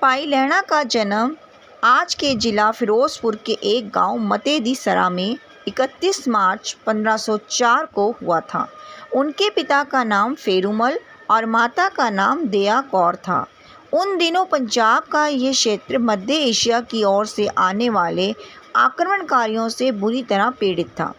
भाई लैणा का जन्म आज के जिला फिरोजपुर के एक गांव मतेदी सरा में 31 मार्च 1504 को हुआ था। उनके पिता का नाम फेरूमल और माता का नाम दया कौर था। उन दिनों पंजाब का ये क्षेत्र मध्य एशिया की ओर से आने वाले आक्रमणकारियों से बुरी तरह पीड़ित था।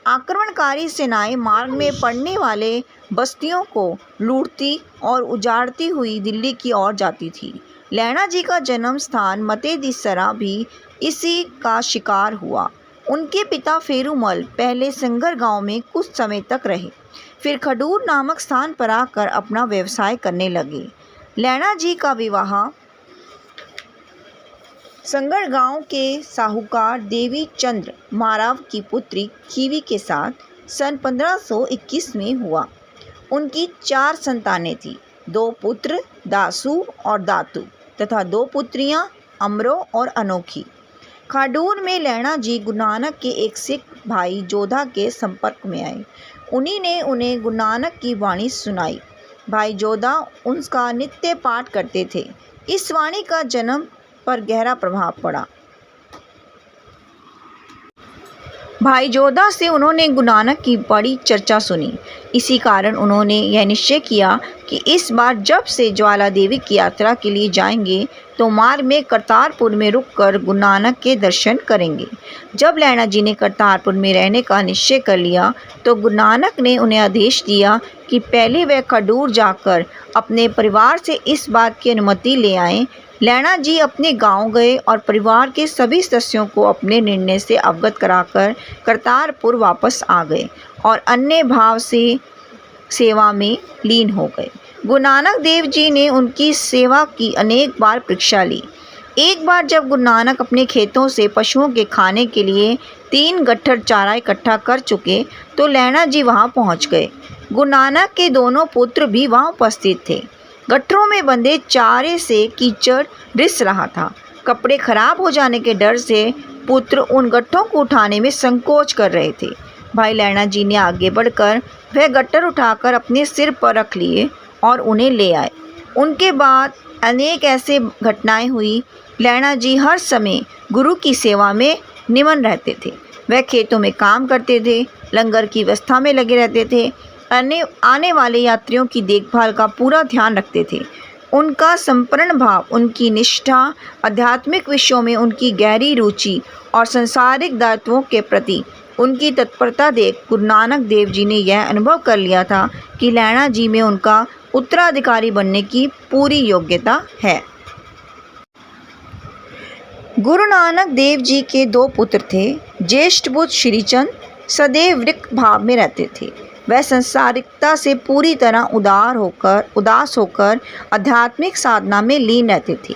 आक्रमणकारी सेनाएं मार्ग में पड़ने वाले बस्तियों को लूटती और उजाड़ती हुई दिल्ली की ओर जाती थी। लैणा जी का जन्म स्थान मतेदी सरा भी इसी का शिकार हुआ। उनके पिता फेरूमल पहले संगर गांव में कुछ समय तक रहे, फिर खडूर नामक स्थान पर आकर अपना व्यवसाय करने लगे। लैणा जी का विवाह संगर गांव के साहूकार देवी चंद्र माराव की पुत्री खीवी के साथ सन 1521 में हुआ। उनकी 4 संतानें थीं, 2 पुत्र दासू और दातू तथा 2 पुत्रियां अमरो और अनोखी। खाडूर में लैणा जी गुरु नानक के एक सिख भाई जोधा के संपर्क में आए। उन्हीं ने उन्हें गुरु नानक की वाणी सुनाई। भाई जोधा उनका नित्य पाठ करते थे। इस वाणी का जन्म पर गहरा प्रभाव पड़ा। भाई जोधा से उन्होंने गुरु नानक की बड़ी चर्चा सुनी। इसी कारण उन्होंने यह निश्चय किया कि इस बार जब से ज्वाला देवी की यात्रा के लिए जाएंगे तो मार्ग में करतारपुर में रुककर गुरु नानक के दर्शन करेंगे। जब लैणा जी ने करतारपुर में रहने का निश्चय कर लिया तो गुरु नानक ने उन्हें आदेश दिया कि पहले वह खडूर जाकर अपने परिवार से इस बात की अनुमति ले आएं। लैणा जी अपने गांव गए और परिवार के सभी सदस्यों को अपने निर्णय से अवगत कराकर करतारपुर वापस आ गए और अन्य भाव से सेवा में लीन हो गए। गुरु नानक देव जी ने उनकी सेवा की अनेक बार परीक्षा ली। एक बार जब गुरु नानक अपने खेतों से पशुओं के खाने के लिए 3 गट्ठर चारा इकट्ठा कर चुके तो लैणा जी वहां पहुंच गए। गुरु नानक के दोनों पुत्र भी वहां उपस्थित थे। गट्ठरों में बंधे चारे से कीचड़ रिस रहा था। कपड़े खराब हो जाने के डर से पुत्र उन गट्ठों को उठाने में संकोच कर रहे थे। भाई लैणा जी ने आगे बढ़कर वह गट्ठर उठाकर अपने सिर पर रख लिए और उन्हें ले आए। उनके बाद अनेक ऐसे घटनाएं हुई। लैणा जी हर समय गुरु की सेवा में निमन रहते थे। वह खेतों में काम करते थे, लंगर की व्यवस्था में लगे रहते थे, आने वाले यात्रियों की देखभाल का पूरा ध्यान रखते थे। उनका संपूर्ण भाव, उनकी निष्ठा, आध्यात्मिक विषयों में उनकी गहरी रुचि और सांसारिक दायित्वों के प्रति उनकी तत्परता देख गुरु नानक देव जी ने यह अनुभव कर लिया था कि लैणा जी में उनका उत्तराधिकारी बनने की पूरी योग्यता है। गुरु नानक देव जी के 2 पुत्र थे। ज्येष्ठ पुत्र श्रीचंद सदैव रिक्त भाव में रहते थे। वह संसारिकता से पूरी तरह उदास होकर आध्यात्मिक साधना में लीन रहते थे।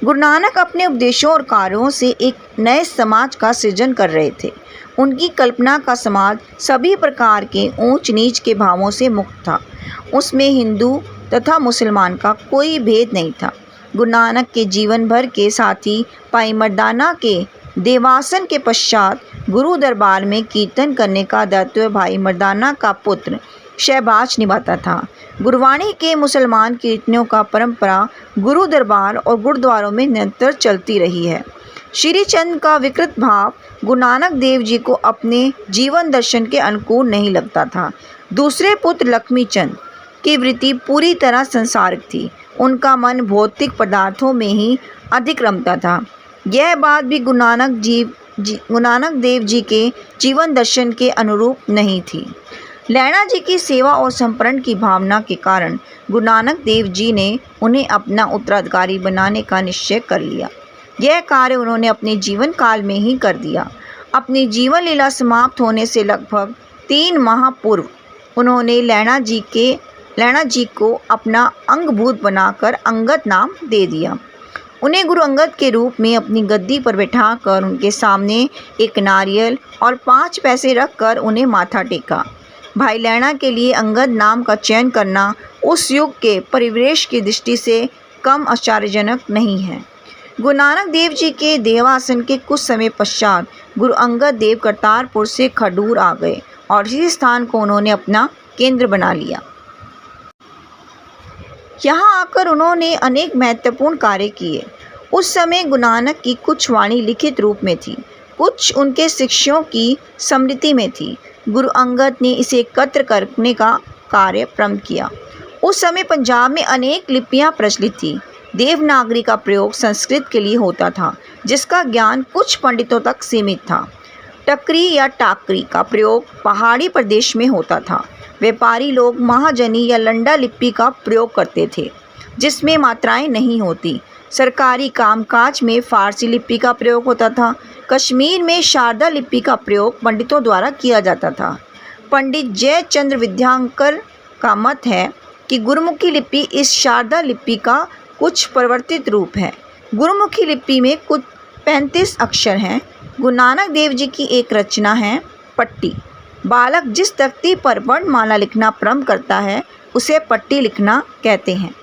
गुरु नानक अपने उपदेशों और कार्यों से एक नए समाज का सृजन कर रहे थे। उनकी कल्पना का समाज सभी प्रकार के ऊंच नीच के भावों से मुक्त था। उसमें हिंदू तथा मुसलमान का कोई भेद नहीं था। गुरु नानक के जीवन भर के साथी भाई मर्दाना के देवासन के पश्चात गुरु दरबार में कीर्तन करने का दायित्व भाई मर्दाना का पुत्र शहबाज निभाता था। गुरवाणी के मुसलमान कीर्तनों का परंपरा गुरु दरबार और गुरुद्वारों में निरंतर चलती रही है। श्री चंद का विकृत भाव गुरु नानक देव जी को अपने जीवन दर्शन के अनुकूल नहीं लगता था। दूसरे पुत्र लक्ष्मी चंद की वृत्ति पूरी तरह संसारिक थी। उनका मन भौतिक पदार्थों में ही अधिक रमता था। यह बात भी गुरु नानक देव जी के जीवन दर्शन के अनुरूप नहीं थी। लैणा जी की सेवा और समर्पण की भावना के कारण गुरु नानक देव जी ने उन्हें अपना उत्तराधिकारी बनाने का निश्चय कर लिया। यह कार्य उन्होंने अपने जीवन काल में ही कर दिया। अपनी जीवन लीला समाप्त होने से लगभग 3 माह पूर्व उन्होंने लैणा जी को अपना अंगभूत बनाकर अंगद नाम दे दिया। उन्हें गुरु अंगद के रूप में अपनी गद्दी पर बैठाकर उनके सामने एक नारियल और 5 पैसे रखकर उन्हें माथा टेका। भाई लैणा के लिए अंगद नाम का चयन करना उस युग के परिवेश की दृष्टि से कम आश्चर्यजनक नहीं है। गुरु नानक देव जी के देवासन के कुछ समय पश्चात गुरु अंगद देव करतारपुर से खडूर आ गए और इसी स्थान को उन्होंने अपना केंद्र बना लिया। यहाँ आकर उन्होंने अनेक महत्वपूर्ण कार्य किए। उस समय गुरु नानक की कुछ वाणी लिखित रूप में थी, कुछ उनके शिष्यों की स्मृति में थी। गुरु अंगद ने इसे एकत्र करने का कार्य प्रारंभ किया। उस समय पंजाब में अनेक लिपियां प्रचलित थी। देवनागरी का प्रयोग संस्कृत के लिए होता था, जिसका ज्ञान कुछ पंडितों तक सीमित था। टकरी या टाकरी का प्रयोग पहाड़ी प्रदेश में होता था। व्यापारी लोग महाजनी या लंडा लिपि का प्रयोग करते थे, जिसमें मात्राएं नहीं होती। सरकारी कामकाज में फारसी लिपि का प्रयोग होता था। कश्मीर में शारदा लिपि का प्रयोग पंडितों द्वारा किया जाता था। पंडित जयचंद्र विद्यांकर का मत है कि गुरुमुखी लिपि इस शारदा लिपि का कुछ परिवर्तित रूप है। गुरुमुखी लिपि में कुल 35 अक्षर हैं। गुरु नानक देव जी की एक रचना है पट्टी। बालक जिस तख्ती पर वर्णमाला लिखना प्रारंभ करता है उसे पट्टी लिखना कहते हैं।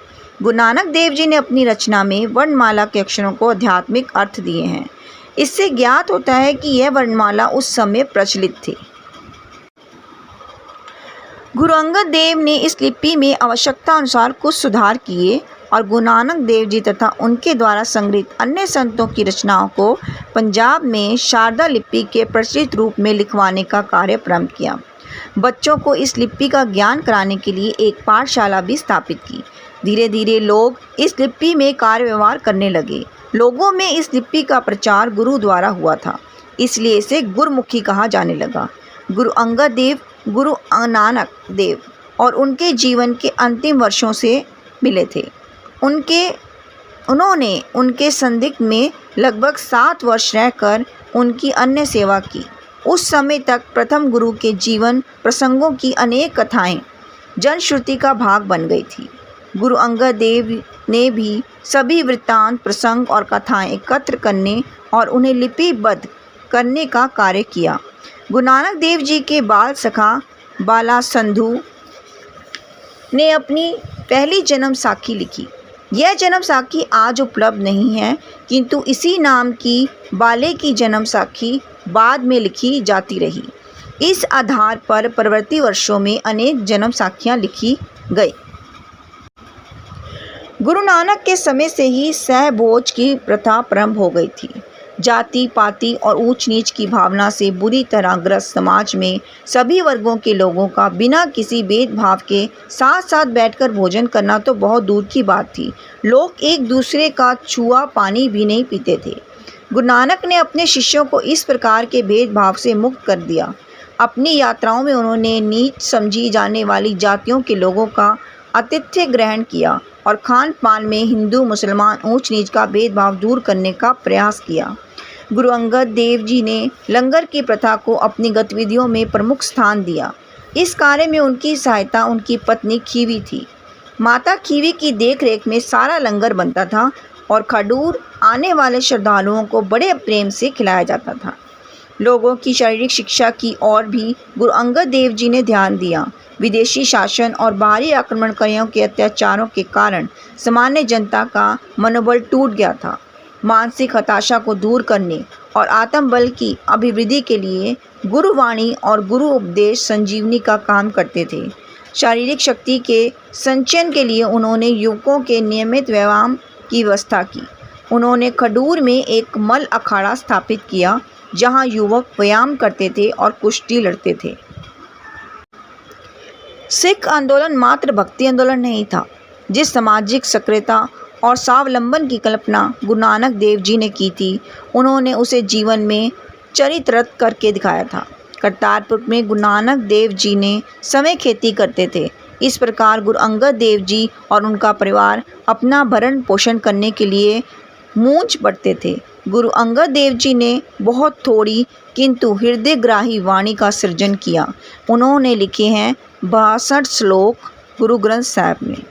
गुरु नानक देव जी ने अपनी रचना में वर्णमाला के अक्षरों को आध्यात्मिक अर्थ दिए हैं। इससे ज्ञात होता है कि यह वर्णमाला उस समय प्रचलित थी। गुरु अंगद देव ने इस लिपि में आवश्यकता अनुसार कुछ सुधार किए और गुरु नानक देव जी तथा उनके द्वारा संग्रहित अन्य संतों की रचनाओं को पंजाब में शारदा लिपि के प्रचलित रूप में लिखवाने का कार्य प्रारंभ किया। बच्चों को इस लिपि का ज्ञान कराने के लिए एक पाठशाला भी स्थापित की। धीरे धीरे लोग इस लिपि में कार्य व्यवहार करने लगे। लोगों में इस लिपि का प्रचार गुरु द्वारा हुआ था, इसलिए इसे गुरुमुखी कहा जाने लगा। गुरु अंगद देव गुरु नानक देव और उनके जीवन के अंतिम वर्षों से मिले थे। उन्होंने उनके संदिग्ध में लगभग 7 वर्ष रहकर उनकी अन्य सेवा की। उस समय तक प्रथम गुरु के जीवन प्रसंगों की अनेक कथाएं जनश्रुति का भाग बन गई थी। गुरु अंगद देव ने भी सभी वृत्तांत, प्रसंग और कथाएं एकत्र करने और उन्हें लिपिबद्ध करने का कार्य किया। गुरु नानक देव जी के बाल सखा बाला संधू ने अपनी पहली जन्म साखी लिखी। यह जन्म साखी आज उपलब्ध नहीं है, किंतु इसी नाम की बाले की जन्म साखी बाद में लिखी जाती रही। इस आधार पर परवर्ती वर्षों में अनेक जन्म साखियाँ लिखी गई। गुरु नानक के समय से ही सहभोज की प्रथा प्रारंभ हो गई थी। जाति पाति और ऊंच नीच की भावना से बुरी तरह ग्रस्त समाज में सभी वर्गों के लोगों का बिना किसी भेदभाव के साथ साथ बैठकर भोजन करना तो बहुत दूर की बात थी। लोग एक दूसरे का छुआ पानी भी नहीं पीते थे। गुरु नानक ने अपने शिष्यों को इस प्रकार के भेदभाव से मुक्त कर दिया। अपनी यात्राओं में उन्होंने नीच समझी जाने वाली जातियों के लोगों का आतिथ्य ग्रहण किया और खान पान में हिंदू मुसलमान ऊंच नीच का भेदभाव दूर करने का प्रयास किया। गुरु अंगद देव जी ने लंगर की प्रथा को अपनी गतिविधियों में प्रमुख स्थान दिया। इस कार्य में उनकी सहायता उनकी पत्नी खीवी थी। माता खीवी की देखरेख में सारा लंगर बनता था और खडूर आने वाले श्रद्धालुओं को बड़े प्रेम से खिलाया जाता था। लोगों की शारीरिक शिक्षा की ओर भी गुरु अंगद देव जी ने ध्यान दिया। विदेशी शासन और बाहरी आक्रमणकारियों के अत्याचारों के कारण सामान्य जनता का मनोबल टूट गया था। मानसिक हताशा को दूर करने और आत्मबल की अभिवृद्धि के लिए गुरुवाणी और गुरु उपदेश संजीवनी का काम करते थे। शारीरिक शक्ति के संचयन के लिए उन्होंने युवकों के नियमित व्यायाम की व्यवस्था की। उन्होंने खडूर में एक मल अखाड़ा स्थापित किया, जहां युवक व्यायाम करते थे और कुश्ती लड़ते थे। सिख आंदोलन मात्र भक्ति आंदोलन नहीं था। जिस सामाजिक सक्रियता और स्वावलंबन की कल्पना गुरु नानक देव जी ने की थी, उन्होंने उसे जीवन में चरित्रत करके दिखाया था। करतारपुर में गुरु नानक देव जी ने समय खेती करते थे। इस प्रकार गुरु अंगद देव जी और उनका परिवार अपना भरण पोषण करने के लिए मूंछ बढ़ते थे। गुरु अंगद देव जी ने बहुत थोड़ी किंतु हृदयग्राही वाणी का सृजन किया। उन्होंने लिखे हैं 62 श्लोक गुरु ग्रंथ साहिब में।